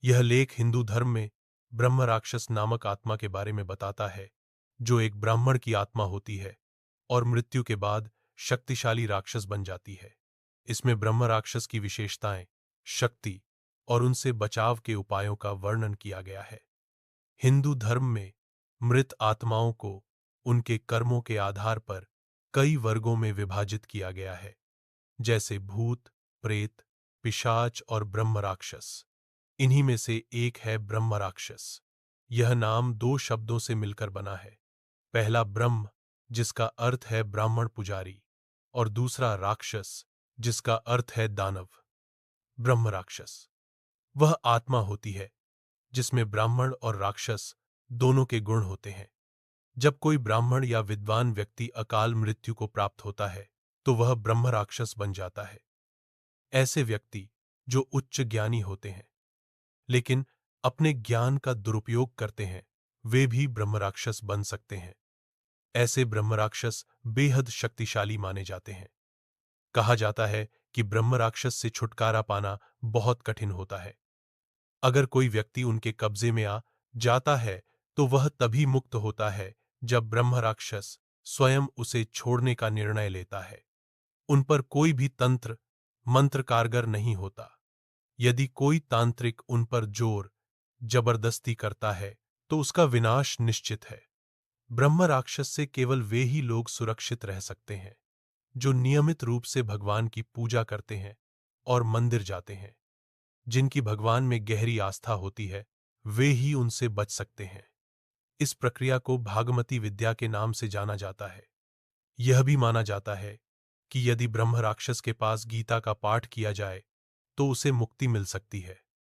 यह लेख हिंदू धर्म में ब्रह्म राक्षस नामक आत्मा के बारे में बताता है, जो एक ब्राह्मण की आत्मा होती है और मृत्यु के बाद शक्तिशाली राक्षस बन जाती है। इसमें ब्रह्म राक्षस की विशेषताएं, शक्ति और उनसे बचाव के उपायों का वर्णन किया गया है। हिंदू धर्म में मृत आत्माओं को उनके कर्मों के आधार पर कई वर्गों में विभाजित किया गया है, जैसे भूत, प्रेत, पिशाच और ब्रह्म राक्षस। इन्हीं में से एक है ब्रह्म राक्षस। यह नाम दो शब्दों से मिलकर बना है। पहला ब्रह्म, जिसका अर्थ है ब्राह्मण पुजारी, और दूसरा राक्षस, जिसका अर्थ है दानव। ब्रह्म राक्षस वह आत्मा होती है जिसमें ब्राह्मण और राक्षस दोनों के गुण होते हैं। जब कोई ब्राह्मण या विद्वान व्यक्ति अकाल मृत्यु को प्राप्त होता है, तो वह ब्रह्म राक्षस बन जाता है। ऐसे व्यक्ति जो उच्च ज्ञानी होते हैं लेकिन अपने ज्ञान का दुरुपयोग करते हैं, वे भी ब्रह्मराक्षस बन सकते हैं। ऐसे ब्रह्मराक्षस बेहद शक्तिशाली माने जाते हैं। कहा जाता है कि ब्रह्मराक्षस से छुटकारा पाना बहुत कठिन होता है। अगर कोई व्यक्ति उनके कब्जे में आ जाता है तो वह तभी मुक्त होता है जब ब्रह्मराक्षस स्वयं उसे छोड़ने का निर्णय लेता है। उन पर कोई भी तंत्र मंत्र कारगर नहीं होता। यदि कोई तांत्रिक उन पर जोर जबरदस्ती करता है तो उसका विनाश निश्चित है। ब्रह्म राक्षस से केवल वे ही लोग सुरक्षित रह सकते हैं जो नियमित रूप से भगवान की पूजा करते हैं और मंदिर जाते हैं। जिनकी भगवान में गहरी आस्था होती है, वे ही उनसे बच सकते हैं। इस प्रक्रिया को भागमती विद्या के नाम से जाना जाता है। यह भी माना जाता है कि यदि ब्रह्म राक्षस के पास गीता का पाठ किया जाए तो उसे मुक्ति मिल सकती है।